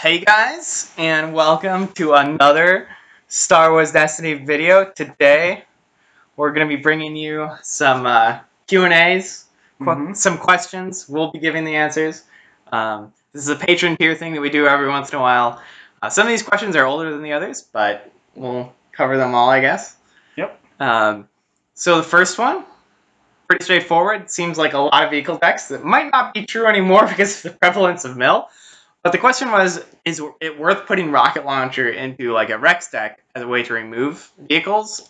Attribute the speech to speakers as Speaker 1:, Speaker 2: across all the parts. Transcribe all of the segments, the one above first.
Speaker 1: Hey guys, and welcome to another Star Wars Destiny video. Today, we're going to be bringing you some Q&As, some questions. We'll be giving the answers. This is a patron tier thing that we do every once in a while. Some of these questions are older than the others, but we'll cover them all, I guess.
Speaker 2: Yep.
Speaker 1: So the first one, pretty straightforward. Seems like a lot of vehicle decks. That might not be true anymore because of the prevalence of mill. But the question was, is it worth putting Rocket Launcher into like a Rex deck as a way to remove vehicles?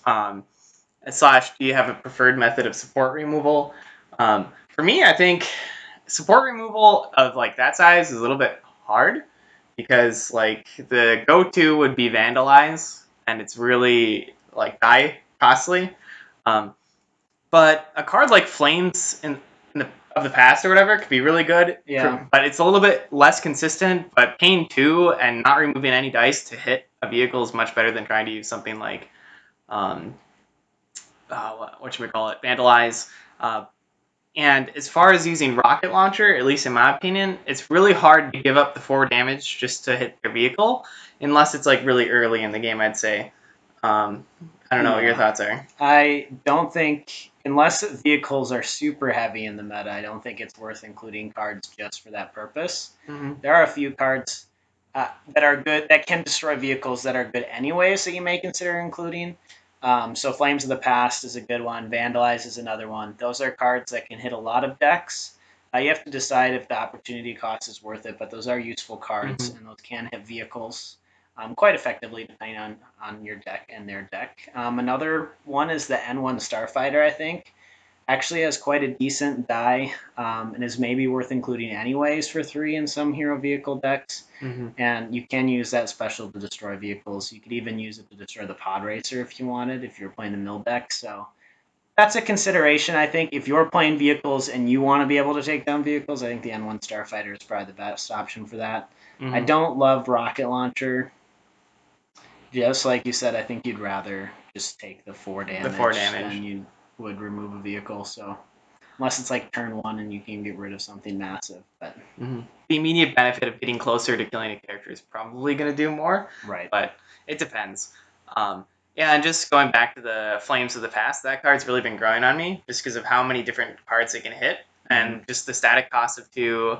Speaker 1: Slash, do you have a preferred method of support removal? For me, I think support removal of like that size is a little bit hard because like the go-to would be Vandalize, and it's really like die costly. But a card like Flames of the past or whatever could be really good.
Speaker 2: Yeah.
Speaker 1: But it's a little bit less consistent. But paying 2 and not removing any dice to hit a vehicle is much better than trying to use something like, Vandalize. And as far as using Rocket Launcher, at least in my opinion, it's really hard to give up the 4 damage just to hit their vehicle, unless it's like really early in the game, I'd say. I don't know what your thoughts are.
Speaker 2: I don't think, unless vehicles are super heavy in the meta, I don't think it's worth including cards just for that purpose. There are a few cards that are good, that can destroy vehicles that are good anyways, that you may consider including. So Flames of the Past is a good one. Vandalize is another one. Those are cards that can hit a lot of decks. You have to decide if the opportunity cost is worth it, but those are useful cards, and those can hit vehicles quite effectively depending on your deck and their deck. Another one is the N1 Starfighter, I think. Actually has quite a decent die and is maybe worth including anyways for 3 in some hero vehicle decks. And you can use that special to destroy vehicles. You could even use it to destroy the Pod Racer if you wanted, if you're playing the mill deck. So that's a consideration, I think. If you're playing vehicles and you want to be able to take down vehicles, I think the N1 Starfighter is probably the best option for that. I don't love Rocket Launcher. Just like you said, I think you'd rather just take the 4 damage, than you would remove a vehicle. So unless it's like turn 1 and you can get rid of something massive, but
Speaker 1: the immediate benefit of getting closer to killing a character is probably going to do more.
Speaker 2: Right.
Speaker 1: But it depends. Yeah, and just going back to the Flames of the Past, that card's really been growing on me just because of how many different cards it can hit and just the static cost of 2.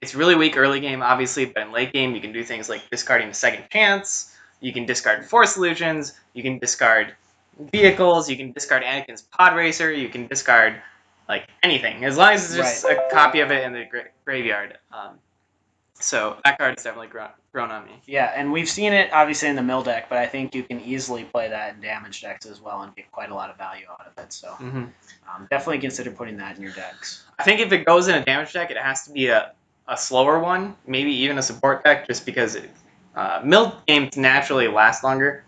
Speaker 1: It's really weak early game, obviously, but in late game, you can do things like discarding a second chance. You can discard Force Illusions. You can discard vehicles. You can discard Anakin's Pod Racer. You can discard like anything, as long as it's just a copy of it in the graveyard. So that card has definitely grown on me.
Speaker 2: Yeah, and we've seen it obviously in the mill deck, but I think you can easily play that in damage decks as well and get quite a lot of value out of it. So definitely consider putting that in your decks.
Speaker 1: I think if it goes in a damage deck, it has to be a slower one, maybe even a support deck, just because mill games naturally last longer.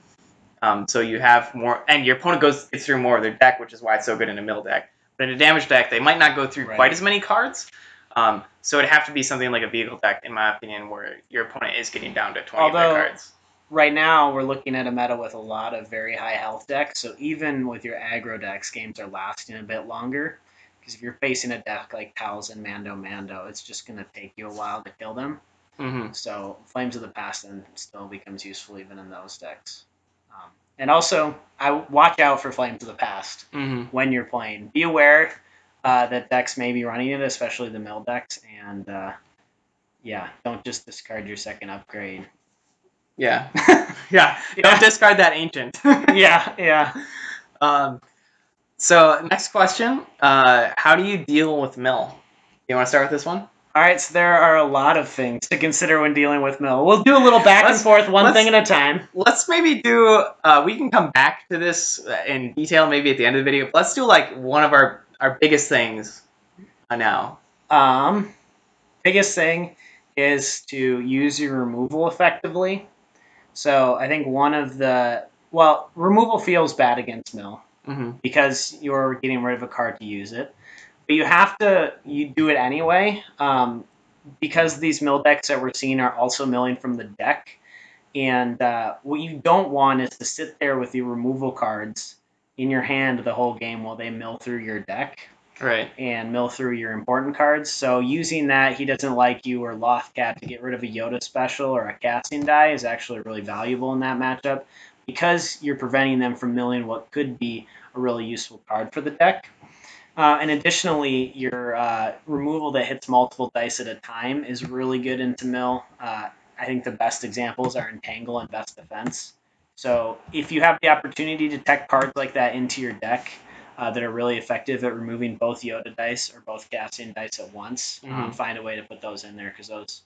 Speaker 1: So you have more, and your opponent gets through more of their deck, which is why it's so good in a mill deck. But in a damage deck, they might not go through quite as many cards. So it'd have to be something like a vehicle deck, in my opinion, where your opponent is getting down to 20 of their cards.
Speaker 2: Right now, we're looking at a meta with a lot of very high health decks. So even with your aggro decks, games are lasting a bit longer. Because if you're facing a deck like Pals and Mando, it's just going to take you a while to kill them. So Flames of the Past then still becomes useful even in those decks. And also, I watch out for Flames of the Past when you're playing. Be aware that decks may be running it, especially the mill decks. And don't just discard your second upgrade.
Speaker 1: Yeah. Don't discard that ancient.
Speaker 2: Yeah.
Speaker 1: So next question, how do you deal with mill? You want to start with this one?
Speaker 2: All right, so there are a lot of things to consider when dealing with mill. We'll do a little back and forth, one thing at a time.
Speaker 1: Let's maybe do, we can come back to this in detail maybe at the end of the video. But let's do like one of our biggest things now.
Speaker 2: Biggest thing is to use your removal effectively. So I think removal feels bad against mill because you're getting rid of a card to use it. But you do it anyway because these mill decks that we're seeing are also milling from the deck. And what you don't want is to sit there with your removal cards in your hand the whole game while they mill through your deck.
Speaker 1: Right.
Speaker 2: and mill through your important cards. So using that, he doesn't like you or Lothcat to get rid of a Yoda special or a Cassian die is actually really valuable in that matchup because you're preventing them from milling what could be a really useful card for the deck. And additionally, your removal that hits multiple dice at a time is really good into mill. I think the best examples are Entangle and Best Defense. So if you have the opportunity to tech cards like that into your deck that are really effective at removing both Yoda dice or both Cassian dice at once, find a way to put those in there because those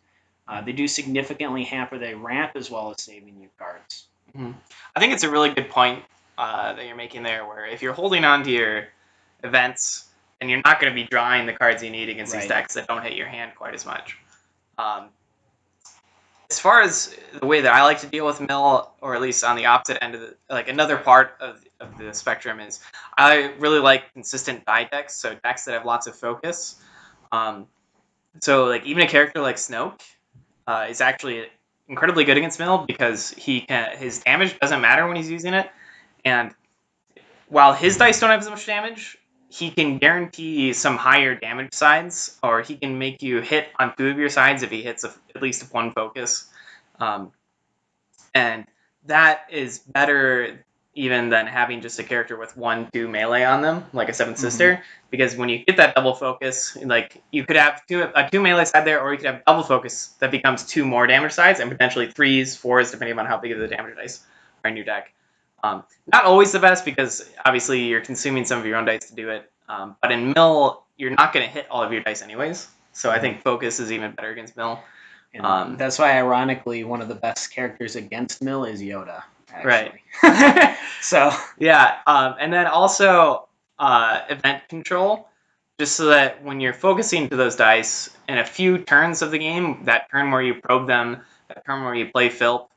Speaker 2: they do significantly hamper the ramp as well as saving you cards.
Speaker 1: I think it's a really good point that you're making there, where if you're holding on to your events and you're not going to be drawing the cards you need against these decks that don't hit your hand quite as much. As far as the way that I like to deal with mill, or at least on the opposite end of the, like another part of the spectrum, is I really like consistent die decks, so decks that have lots of focus. So like even a character like Snoke is actually incredibly good against mill because his damage doesn't matter when he's using it, and while his dice don't have as much damage, he can guarantee some higher damage sides, or he can make you hit on 2 of your sides if he hits at least 1 focus. And that is better even than having just a character with 1-2 melee on them, like a Seventh Sister, because when you get that double focus, like you could have a 2 melee side there, or you could have double focus that becomes 2 more damage sides, and potentially 3s, 4s, depending on how big of the damage dice are in your deck. Not always the best because obviously you're consuming some of your own dice to do it, but in mill, you're not going to hit all of your dice anyways, so I think focus is even better against mill.
Speaker 2: And that's why, ironically, one of the best characters against mill is Yoda.
Speaker 1: Actually.
Speaker 2: Right. So
Speaker 1: yeah, and then also event control, just so that when you're focusing to those dice in a few turns of the game, that turn where you probe them, that turn where you play Filp,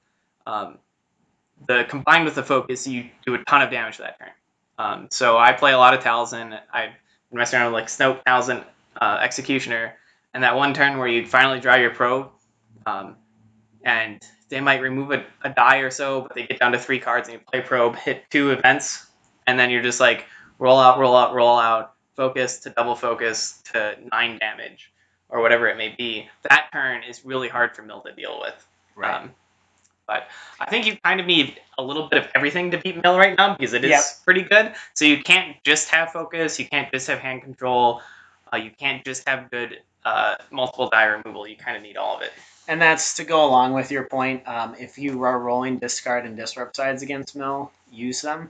Speaker 1: the combined with the focus, you do a ton of damage that turn. So I play a lot of Talzin. I've been messing around with like Snoke, Talzin, Executioner, and that one turn where you finally draw your probe, and they might remove a die or so, but they get down to 3 cards, and you play probe, hit 2 events, and then you're just like roll out, roll out, roll out, focus to double focus to 9 damage, or whatever it may be. That turn is really hard for Mill to deal with.
Speaker 2: Right.
Speaker 1: But I think you kind of need a little bit of everything to beat Mill right now because it is pretty good. So you can't just have focus, you can't just have hand control, you can't just have good multiple die removal. You kind of need all of it.
Speaker 2: And that's to go along with your point. If you are rolling discard and disrupt sides against mill, use them.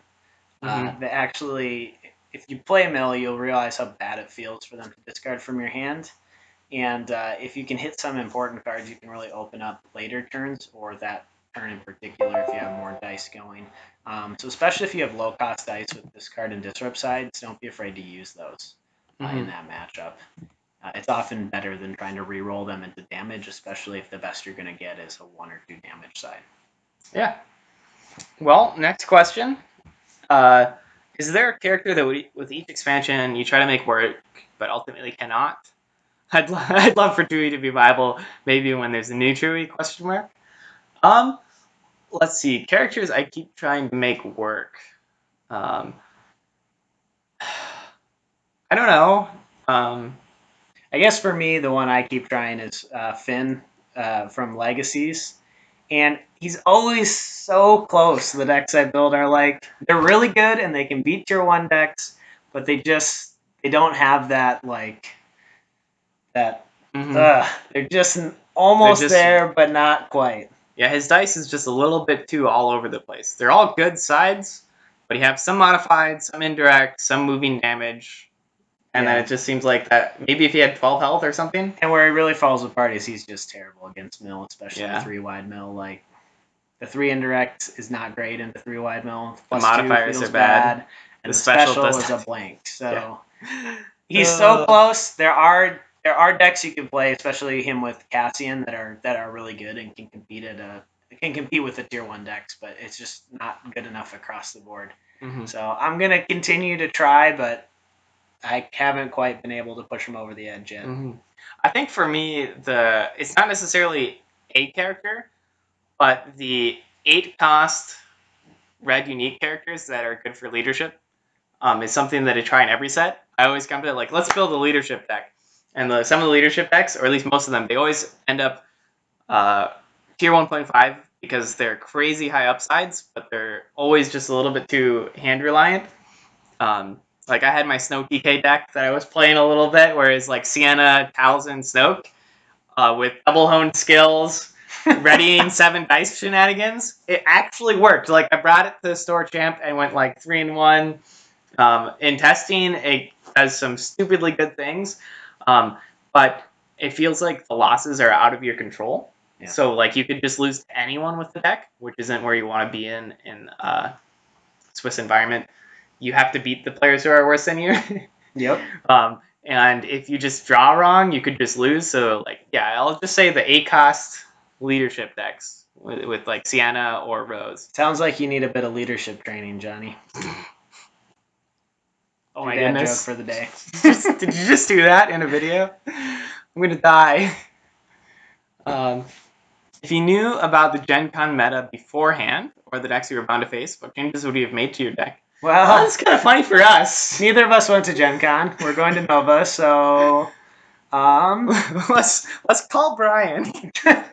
Speaker 2: They actually, if you play mill, you'll realize how bad it feels for them to discard from your hand. And if you can hit some important cards, you can really open up later turns, or that turn in particular if you have more dice going. So especially if you have low cost dice with discard and disrupt sides, don't be afraid to use those in that matchup. It's often better than trying to re-roll them into damage, especially if the best you're going to get is a 1 or 2 damage side.
Speaker 1: Yeah. Well, next question. Is there a character that with each expansion you try to make work, but ultimately cannot? I'd love for Chewie to be viable, maybe when there's a new Chewie, question mark. Let's see. Characters I keep trying to make work. I don't know.
Speaker 2: I guess for me, the one I keep trying is Finn from Legacies. And he's always so close. The decks I build are like, they're really good and they can beat tier 1 decks, but they don't have that, like, that, they're just almost there, but not quite.
Speaker 1: Yeah, his dice is just a little bit too all over the place. They're all good sides, but you have some modified, some indirect, some moving damage. And then it just seems like that maybe if he had 12 health or something.
Speaker 2: And where he really falls apart is he's just terrible against mill, especially the 3 wide mill. Like, the 3 indirect is not great into 3 wide mill.
Speaker 1: The modifiers are bad.
Speaker 2: And the special is a blank. So he's so close. There are decks you can play, especially him with Cassian, that are really good and can compete with the tier 1 decks, but it's just not good enough across the board. So I'm gonna continue to try, but I haven't quite been able to push him over the edge yet.
Speaker 1: I think for me, it's not necessarily a character, but the 8 cost red unique characters that are good for leadership. is something that I try in every set. I always come to it like, let's build a leadership deck. And some of the leadership decks, or at least most of them, they always end up tier 1.5 because they're crazy high upsides, but they're always just a little bit too hand reliant. Like I had my Snoke DK deck that I was playing a little bit, where it's like Sienna, Talzin, Snoke, with double honed skills, readying 7 dice shenanigans. It actually worked. Like I brought it to the store champ and went like 3-1. In testing, it does some stupidly good things, but it feels like the losses are out of your control. Yeah. So like you could just lose to anyone with the deck, which isn't where you want to be in Swiss environment. You have to beat the players who are worse than you.
Speaker 2: Yep.
Speaker 1: And if you just draw wrong, you could just lose. So like, yeah, I'll just say the 8-cost leadership decks with like Sienna or Rose.
Speaker 2: Sounds like you need a bit of leadership training, Johnny.
Speaker 1: Oh my goodness.
Speaker 2: Joke for the day.
Speaker 1: Did you just do that in a video? I'm gonna die. If you knew about the Gen Con meta beforehand, or the decks you were bound to face, what changes would you have made to your deck? Well, that's kind of funny for us.
Speaker 2: Neither of us went to Gen Con. We're going to Nova, so
Speaker 1: let's call Brian. No,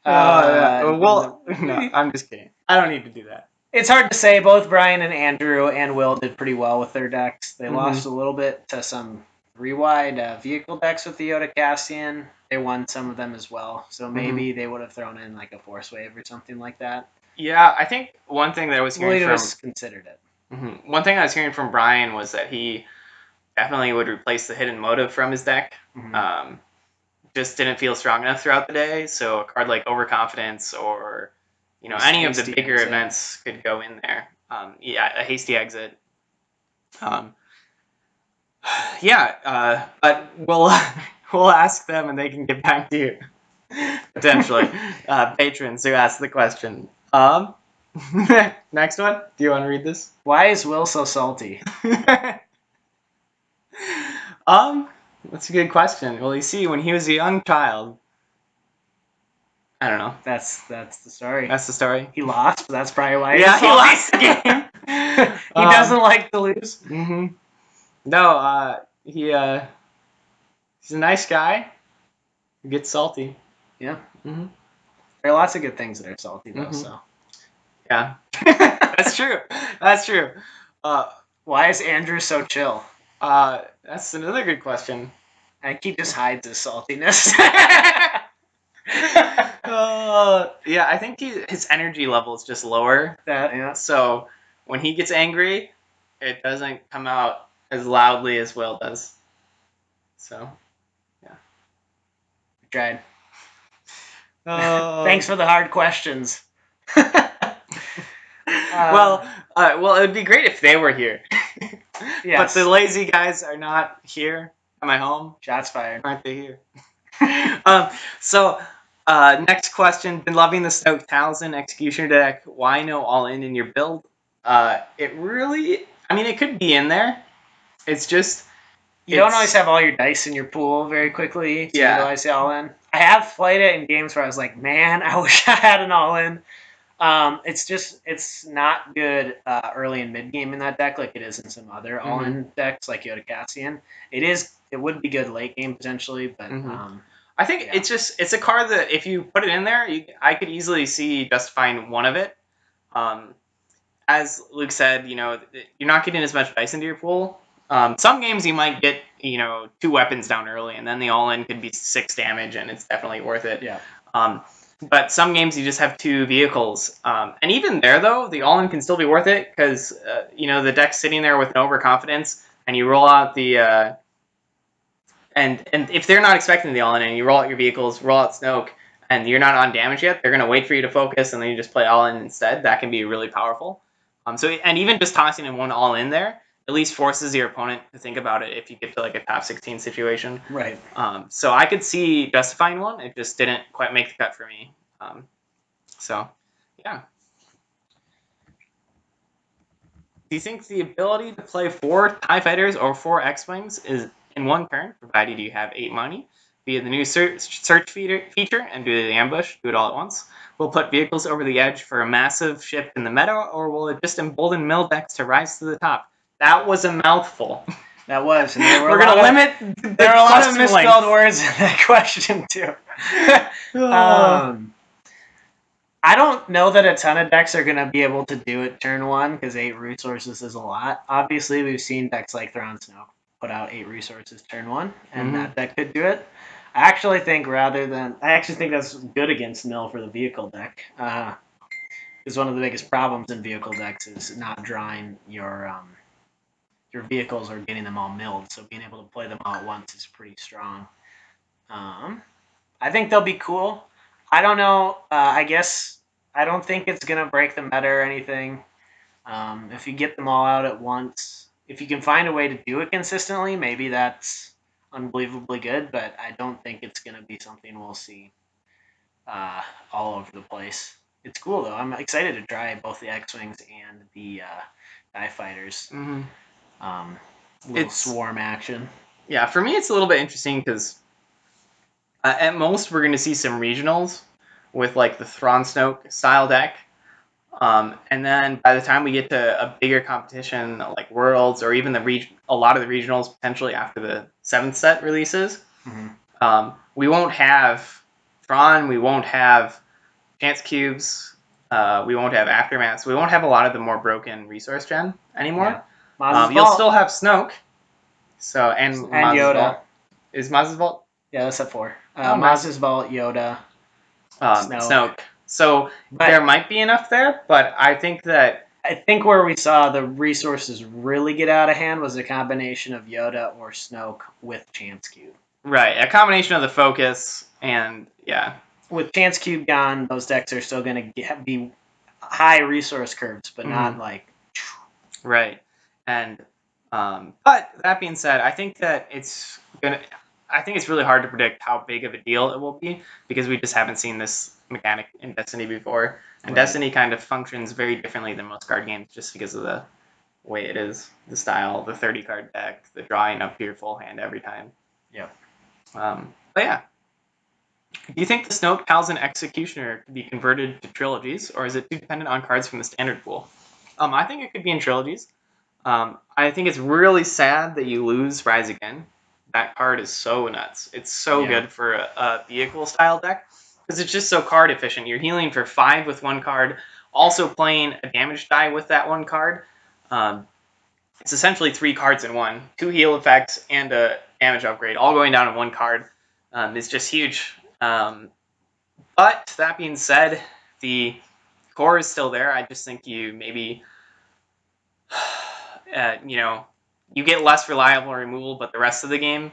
Speaker 1: I'm just kidding. I don't need to do that.
Speaker 2: It's hard to say. Both Brian and Andrew and Will did pretty well with their decks. They lost a little bit to some 3-wide vehicle decks with the Yoda Cassian. They won some of them as well. So maybe they would have thrown in like a Force Wave or something like that.
Speaker 1: Yeah, I think one thing that I was hearing
Speaker 2: considered it.
Speaker 1: One thing I was hearing from Brian was that he definitely would replace the Hidden Motive from his deck. Just didn't feel strong enough throughout the day. So a card like Overconfidence or any of the bigger events could go in there. Yeah, a Hasty Exit. Yeah, but we'll ask them and they can get back to you. Potentially. Patrons who asked the question. Next one. Do you want to read this?
Speaker 2: Why is Will so salty?
Speaker 1: That's a good question. Well, you see, when he was a young child, I don't know.
Speaker 2: That's the story.
Speaker 1: That's the story.
Speaker 2: He lost, but that's probably why.
Speaker 1: Yeah, he lost the game.
Speaker 2: He doesn't like to lose.
Speaker 1: No, he's a nice guy. He gets salty.
Speaker 2: Yeah. There are lots of good things that are salty though. So.
Speaker 1: Yeah, that's true. That's true.
Speaker 2: Why is Andrew so chill?
Speaker 1: That's another good question.
Speaker 2: I think he just hides his saltiness.
Speaker 1: Yeah, I think his energy level is just lower.
Speaker 2: Yeah.
Speaker 1: So when he gets angry, it doesn't come out as loudly as Will does. So, yeah.
Speaker 2: I tried. Thanks for the hard questions.
Speaker 1: Well, it would be great if they were here.
Speaker 2: Yes.
Speaker 1: But the lazy guys are not here at my home.
Speaker 2: Shots fired.
Speaker 1: Aren't they here? So, next question. Been loving the Snoke Talzin Executioner deck. Why no all-in in your build? It really... I mean, it could be in there. It's just...
Speaker 2: You don't always have all your dice in your pool very quickly to utilize the all-in. I have played it in games where I was like, man, I wish I had an all-in. It's not good early and mid game in that deck like it is in some other all-in decks like Yoda Cassian. It would be good late game potentially, but
Speaker 1: I think it's a card that if you put it in there, I could easily see justifying one of it. As Luke said, you're not getting as much dice into your pool. Some games you might get 2 weapons down early, and then the all-in could be 6 damage, and it's definitely worth it.
Speaker 2: Yeah.
Speaker 1: But some games you just have 2 vehicles. And even there, though, the all-in can still be worth it because, the deck's sitting there with no overconfidence, and you roll out the... and if they're not expecting the all-in and you roll out your vehicles, roll out Snoke, and you're not on damage yet, they're going to wait for you to focus, and then you just play all-in instead. That can be really powerful. And even just tossing in one all-in there at least forces your opponent to think about it if you get to like a top 16 situation.
Speaker 2: Right.
Speaker 1: So I could see justifying one. It just didn't quite make the cut for me. So, yeah. Do you think the ability to play 4 TIE Fighters or 4 X-Wings is in one turn, provided you have 8 money, via the new search feature and do the ambush, do it all at once? Will it put vehicles over the edge for a massive shift in the meta, or will it just embolden mill decks to rise to the top? That was a mouthful.
Speaker 2: That was. And
Speaker 1: We're going to limit
Speaker 2: there were a lot of misspelled words in that question, too. I don't know that a ton of decks are going to be able to do it turn 1, because 8 resources is a lot. Obviously, we've seen decks like Thrawn Snow put out 8 resources turn 1, and that deck could do it. I actually think that's good against mill for the vehicle deck. Because one of the biggest problems in vehicle decks is not drawing your vehicles or getting them all milled. So being able to play them all at once is pretty strong. I think they'll be cool. I don't know. I guess I don't think it's going to break the meta or anything. If you get them all out at once, if you can find a way to do it consistently, maybe that's unbelievably good, but I don't think it's going to be something we'll see all over the place. It's cool, though. I'm excited to try both the X-Wings and the TIE Fighters. Little swarm action.
Speaker 1: Yeah, for me it's a little bit interesting because at most we're going to see some regionals with like the Thrawn Snoke style deck. And then by the time we get to a bigger competition like Worlds or even a lot of the regionals potentially after the 7th set releases, we won't have Thrawn, we won't have Chance Cubes, we won't have Aftermaths, we won't have a lot of the more broken resource gen anymore. Yeah. You'll still have Snoke, and
Speaker 2: Yoda.
Speaker 1: Vault. Is Maz's Vault?
Speaker 2: Yeah, that's at 4. Maz's Vault, Yoda,
Speaker 1: Snoke. So there might be enough there, but I think
Speaker 2: where we saw the resources really get out of hand was a combination of Yoda or Snoke with Chance Cube.
Speaker 1: Right, a combination of the focus and
Speaker 2: With Chance Cube gone, those decks are still going to be high resource curves, but not like.
Speaker 1: Right, and but that being said, I think that it's really hard to predict how big of a deal it will be because we just haven't seen this mechanic in Destiny before, and Destiny kind of functions very differently than most card games just because of the way it is, the style, the 30 card deck, the drawing up to your full hand every time.
Speaker 2: Yep.
Speaker 1: But yeah. Do you think the Snoke Talzin Executioner could be converted to trilogies, or is it too dependent on cards from the standard pool? I think it could be in trilogies. I think it's really sad that you lose Rise Again. That card is so nuts. It's so good for a vehicle style deck because it's just so card efficient. You're healing for 5 with one card, also playing a damage die with that one card. It's essentially 3 cards in one, 2 heal effects and a damage upgrade, all going down in one card. Is just huge. But that being said, the core is still there. I just think you maybe, you get less reliable removal, but the rest of the game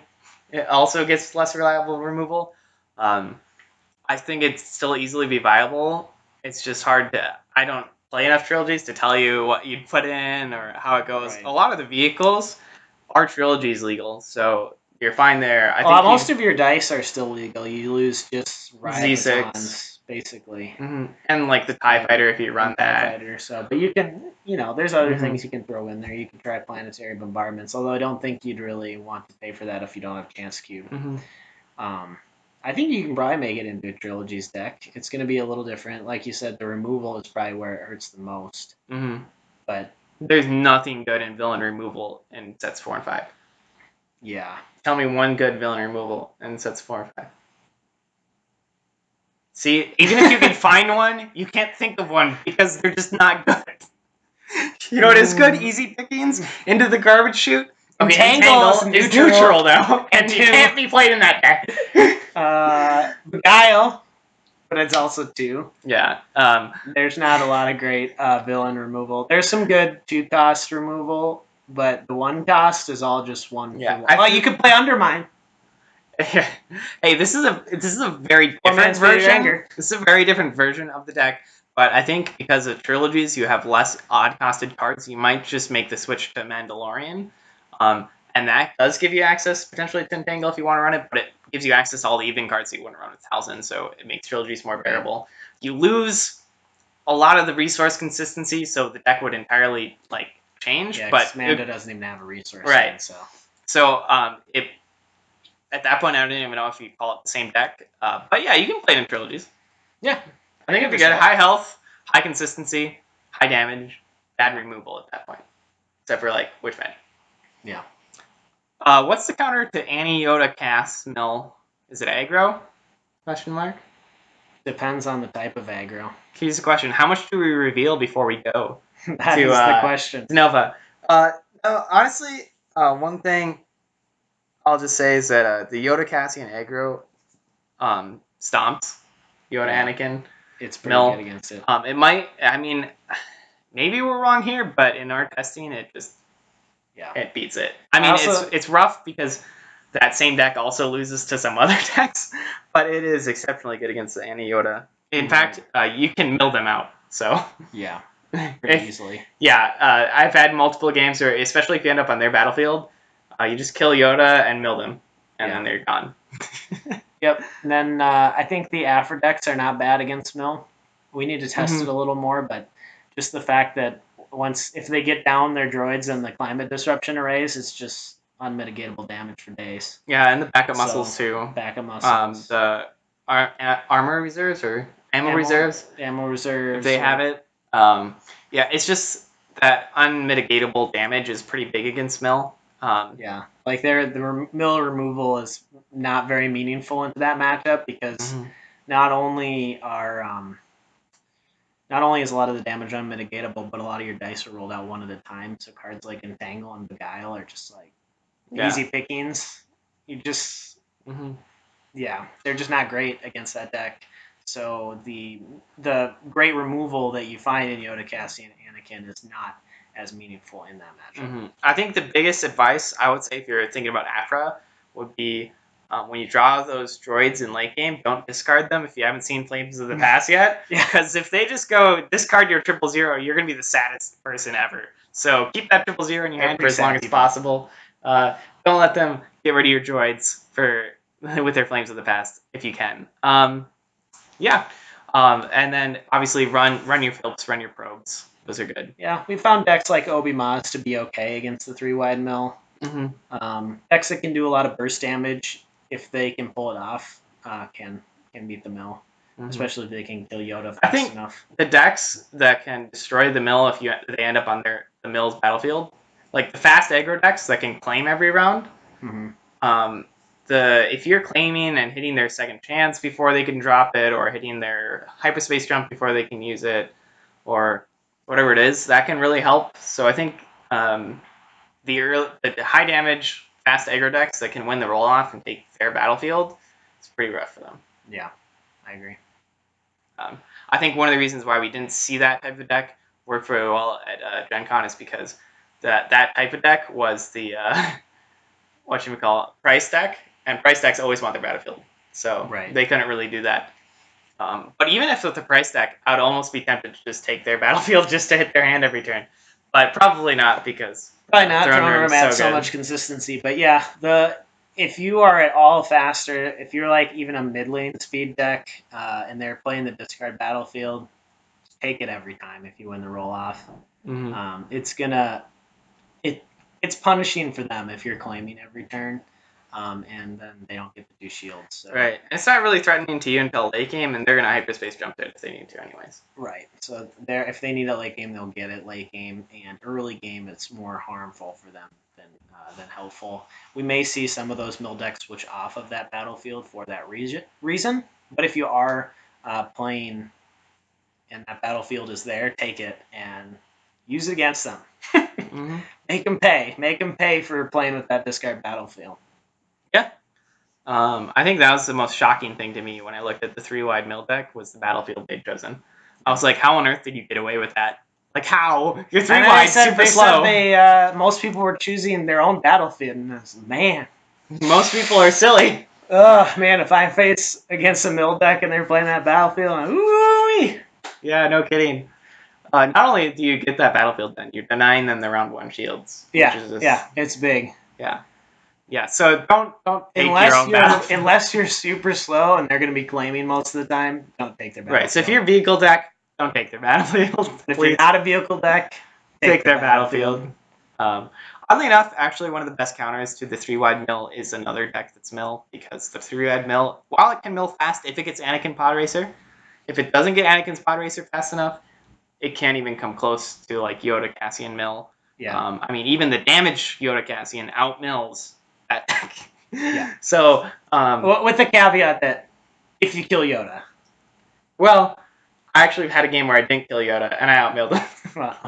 Speaker 1: it also gets less reliable removal. I think it'd still easily be viable. It's just hard to. I don't play enough trilogies to tell you what you'd put in or how it goes. Right. A lot of the vehicles are trilogies legal, so you're fine there. I think
Speaker 2: most of your dice are still legal. You lose just Z6, basically.
Speaker 1: And like the TIE Fighter if you run that.
Speaker 2: TIE Fighter, so, but you can, there's other things you can throw in there. You can try planetary bombardments, although I don't think you'd really want to pay for that if you don't have Chance Cube. I think you can probably make it into a trilogies deck. It's going to be a little different. Like you said, the removal is probably where it hurts the most. But
Speaker 1: there's nothing good in villain removal in sets 4 and 5.
Speaker 2: Yeah.
Speaker 1: Tell me one good villain removal in sets 4 and 5. See, even if you can find one, you can't think of one because they're just not good. You know what is good? Easy pickings into the garbage chute. Entangle is neutral though, and you can't be played in that deck.
Speaker 2: Beguile, but it's also 2.
Speaker 1: Yeah.
Speaker 2: There's not a lot of great villain removal. There's some good 2-cost removal, but the 1-cost is all just 1.
Speaker 1: Yeah.
Speaker 2: You could play Undermine.
Speaker 1: Hey, this is a very different version. This is a very different version of the deck. But I think because of trilogies, you have less odd-costed cards. You might just make the switch to Mandalorian. And that does give you access potentially to Entangle if you want to run it, but it gives you access to all the even cards that you want to run with Talzin, so it makes trilogies more bearable. You lose a lot of the resource consistency, so the deck would entirely change.
Speaker 2: Yeah,
Speaker 1: but
Speaker 2: Mando doesn't even have a resource.
Speaker 1: Right.
Speaker 2: So
Speaker 1: at that point, I don't even know if you call it the same deck. But yeah, you can play it in trilogies.
Speaker 2: Yeah.
Speaker 1: I think it'd be good. High health, high consistency, high damage, bad removal at that point. Except for like Witchman.
Speaker 2: Yeah.
Speaker 1: What's the counter to Anti-Yoda cast mill? Is it aggro? Question mark.
Speaker 2: Depends on the type of aggro.
Speaker 1: Here's the question: how much do we reveal before we go
Speaker 2: That is the question.
Speaker 1: to Nova? Honestly, one thing I'll just say is that the Yoda Cassian aggro stomps Yoda Anakin.
Speaker 2: It's pretty good against it.
Speaker 1: It might. I mean, maybe we're wrong here, but in our testing, it just it beats it. I mean, it's rough because that same deck also loses to some other decks, but it is exceptionally good against the Anti-Yoda. In fact, you can mill them out. So
Speaker 2: yeah, pretty easily.
Speaker 1: Yeah, I've had multiple games where, especially if you end up on their battlefield, you just kill Yoda and mill them, and then they're gone.
Speaker 2: Yep. And then I think the Afro decks are not bad against mill. We need to test it a little more, but just the fact that if they get down their droids and the climate disruption arrays, it's just unmitigatable damage for days.
Speaker 1: Yeah, and the backup muscles too.
Speaker 2: Backup muscles.
Speaker 1: The armor reserves or ammo reserves.
Speaker 2: Ammo reserves.
Speaker 1: If they have it. Yeah, it's just that unmitigatable damage is pretty big against mill.
Speaker 2: Yeah, like the mill removal is not very meaningful into that matchup because not only is a lot of the damage unmitigatable, but a lot of your dice are rolled out one at a time. So cards like Entangle and Beguile are just like easy pickings. You just they're just not great against that deck. So the great removal that you find in Yoda, Cassian, and Anakin is not as meaningful in that matchup.
Speaker 1: I think the biggest advice I would say if you're thinking about Afra would be when you draw those droids in late game, don't discard them if you haven't seen Flames of the Past yet. Because if they just go discard your 000, you're going to be the saddest person ever. So keep that 000 in your hand for as long as possible. Don't let them get rid of your droids with their Flames of the Past if you can. And then obviously run your Phillips, run your probes. Those are good.
Speaker 2: Yeah, we found decks like Obi-Maz to be okay against the 3-wide mill. Decks that can do a lot of burst damage, if they can pull it off, can beat the mill. Especially if they can kill Yoda fast enough.
Speaker 1: The decks that can destroy the mill if they end up on the mill's battlefield, like the fast aggro decks that can claim every round. If you're claiming and hitting their second chance before they can drop it, or hitting their hyperspace jump before they can use it, or whatever it is, that can really help. So I think the high damage fast aggro decks that can win the roll off and take fair battlefield, it's pretty rough for them.
Speaker 2: Yeah, I agree.
Speaker 1: I think one of the reasons why we didn't see that type of deck work very well at Gen Con is because that type of deck was the price deck, and price decks always want their battlefield, so they couldn't really do that. But even if with the price deck, I'd almost be tempted to just take their battlefield just to hit their hand every turn. But probably not, because
Speaker 2: probably not. Throne Room adds so much consistency. But yeah, if you are at all faster, if you're like even a mid lane speed deck, and they're playing the discard battlefield, take it every time if you win the roll off. It's punishing for them if you're claiming every turn. And then they don't get to do shields. So.
Speaker 1: Right. It's not really threatening to you until late game, and they're going to hyperspace jump it if they need to anyways.
Speaker 2: Right. So if they need it late game, they'll get it late game, and early game it's more harmful for them than helpful. We may see some of those mill decks switch off of that battlefield for that reason, but if you are playing and that battlefield is there, take it and use it against them. Make them pay for playing with that discard battlefield.
Speaker 1: Yeah. I think that was the most shocking thing to me when I looked at the 3-wide mill deck, was the battlefield they'd chosen. I was like, how on earth did you get away with that? Like, how? You're 3-wide, super slow.
Speaker 2: Most people were choosing their own battlefield, and I was, man.
Speaker 1: Most people are silly.
Speaker 2: Ugh, man, if I face against a mill deck and they're playing that battlefield, I'm ooh-wee.
Speaker 1: Yeah, no kidding. Not only do you get that battlefield, then you're denying them the round 1 shields.
Speaker 2: Yeah, it's big.
Speaker 1: Yeah, so don't take your own battlefield.
Speaker 2: Unless you're super slow and they're going to be claiming most of the time, don't take their battlefield.
Speaker 1: Right, so if you're a vehicle deck, don't take their battlefield.
Speaker 2: If you're not a vehicle deck,
Speaker 1: take their battlefield. Oddly enough, actually, one of the best counters to the 3-wide mill is another deck that's mill, because the 3-wide mill, while it can mill fast if it gets Anakin Pod Racer, if it doesn't get Anakin's Pod Racer fast enough, it can't even come close to like Yoda Cassian mill.
Speaker 2: Yeah.
Speaker 1: I mean, even the damage Yoda Cassian out mills that deck.
Speaker 2: Yeah.
Speaker 1: So,
Speaker 2: with the caveat that if you kill Yoda.
Speaker 1: Well, I actually had a game where I didn't kill Yoda and I outmilled him.
Speaker 2: Well,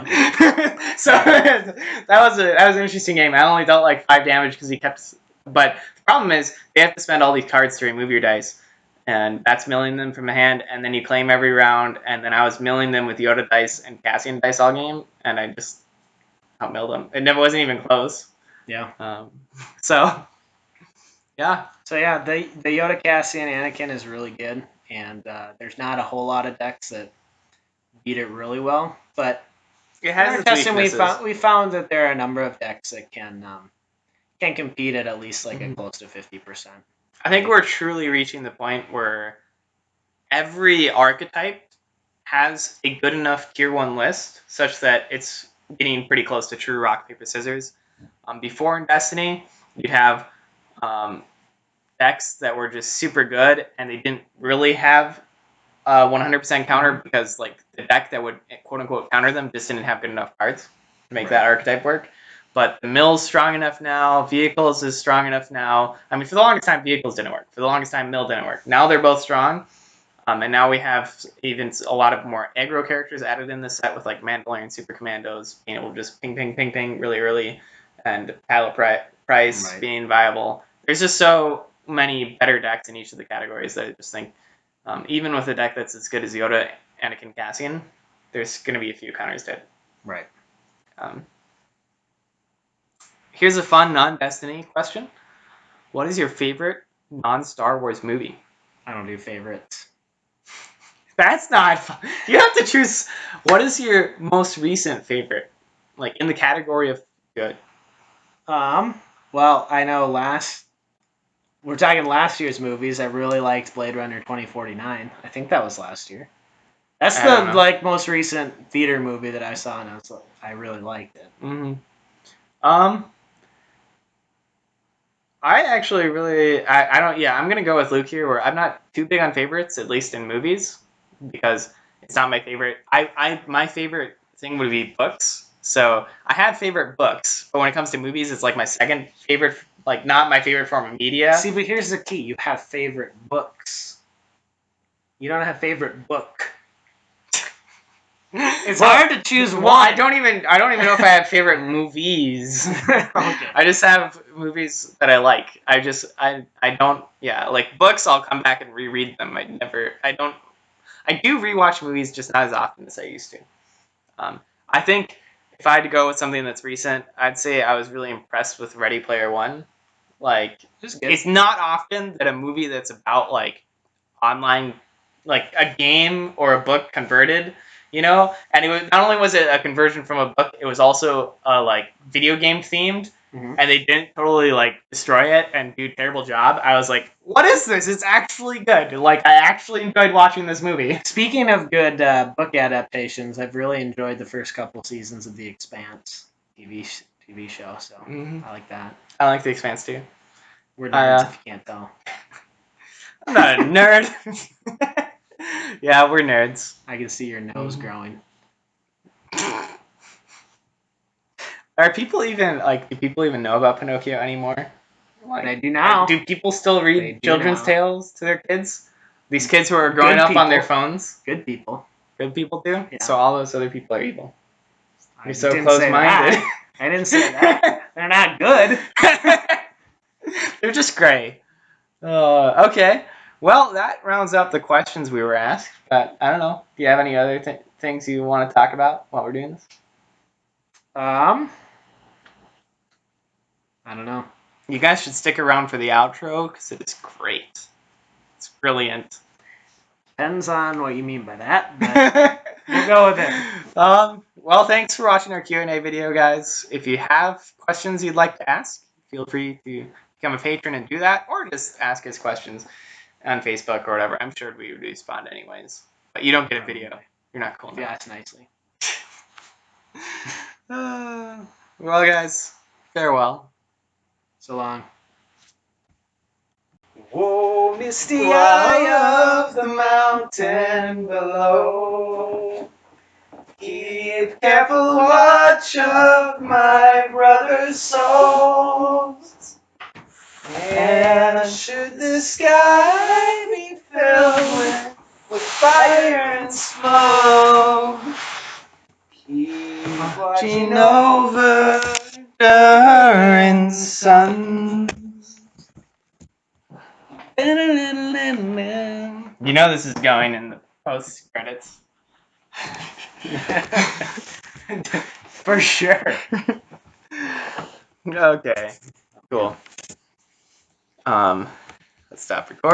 Speaker 1: So that was an interesting game. I only dealt like 5 damage because he kept. But the problem is they have to spend all these cards to remove your dice, and that's milling them from the hand. And then you claim every round. And then I was milling them with Yoda dice and Cassian dice all game, and I just outmilled them. It never wasn't even close.
Speaker 2: Yeah.
Speaker 1: So yeah.
Speaker 2: So yeah, the Yoda Cassian Anakin is really good, and there's not a whole lot of decks that beat it really well, but
Speaker 1: It has its
Speaker 2: testing
Speaker 1: weaknesses.
Speaker 2: we found that there are a number of decks that can compete at least like a close to 50%.
Speaker 1: I think we're truly reaching the point where every archetype has a good enough tier 1 list such that it's getting pretty close to true rock, paper, scissors. Before in Destiny, you'd have decks that were just super good and they didn't really have 100% counter because like the deck that would quote unquote counter them just didn't have good enough cards to make that archetype work. But the mill's strong enough now. Vehicles is strong enough now. I mean, for the longest time, vehicles didn't work. For the longest time, mill didn't work. Now they're both strong. And now we have even a lot of more aggro characters added in this set with like Mandalorian Super Commandos being able to just ping, ping, ping, ping really early, and Pilot Price being viable. There's just so many better decks in each of the categories that I just think, even with a deck that's as good as Yoda, Anakin, Cassian, there's going to be a few counters to it.
Speaker 2: Right.
Speaker 1: Here's a fun non-Destiny question. What is your favorite non-Star Wars movie?
Speaker 2: I don't do favorites.
Speaker 1: That's not fun. You have to choose. What is your most recent favorite? Like in the category of good.
Speaker 2: Well, I know we're talking last year's movies. I really liked Blade Runner 2049. I think that was last year. That's the like most recent theater movie that I saw, and I really liked it.
Speaker 1: Mm-hmm. I actually really I don't I'm gonna go with Luke here, where I'm not too big on favorites, at least in movies, because it's not my favorite. My favorite thing would be books. So I have favorite books, but when it comes to movies, it's like my second favorite, like not my favorite form of media.
Speaker 2: See, but here's the key: you have favorite books. You don't have favorite book. It's hard to choose one.
Speaker 1: I don't even know if I have favorite movies. Okay. I just have movies that I like. I don't like books. I'll come back and reread them. I do rewatch movies, just not as often as I used to. I think if I had to go with something that's recent, I'd say I was really impressed with Ready Player One. Like, it's not often that a movie that's about like online, like a game or a book converted, and not only was it a conversion from a book, it was also like video game themed, and they didn't totally like destroy it and do a terrible job. I was like, what is this? It's actually good. Like, I actually enjoyed watching this movie.
Speaker 2: Speaking of good book adaptations, I've really enjoyed the first couple seasons of The Expanse TV show, so I like that.
Speaker 1: I like The Expanse too.
Speaker 2: We're nerds, if you can't tell.
Speaker 1: I'm not a nerd. Yeah, we're nerds.
Speaker 2: I can see your nose growing.
Speaker 1: Are people even do people even know about Pinocchio anymore?
Speaker 2: Like, they do now.
Speaker 1: Do people still read children's tales to their kids? These kids who are growing up on their phones?
Speaker 2: Good people.
Speaker 1: Good people do?
Speaker 2: Yeah.
Speaker 1: So all those other people are evil. You're so
Speaker 2: close-minded. I didn't say that. They're not good.
Speaker 1: They're just gray. Okay. Well, that rounds up the questions we were asked. But I don't know. Do you have any other things you want to talk about while we're doing this?
Speaker 2: I don't know.
Speaker 1: You guys should stick around for the outro because it is great. It's brilliant.
Speaker 2: Depends on what you mean by that, but we'll go with it.
Speaker 1: Well, thanks for watching our Q&A video, guys. If you have questions you'd like to ask, feel free to become a patron and do that, or just ask us questions on Facebook or whatever. I'm sure we would respond anyways. But you don't get a video. You're not cool enough.
Speaker 2: Yeah, it's nicely.
Speaker 1: Well, guys, Farewell.
Speaker 2: So long. Whoa, misty
Speaker 1: eye
Speaker 2: of the mountain below. Keep careful watch of my brother's souls. And should the sky be filled with fire and smoke, keep watching over
Speaker 1: and sun. You know this is going in the post credits.
Speaker 2: For sure.
Speaker 1: Okay. Cool. Let's stop recording.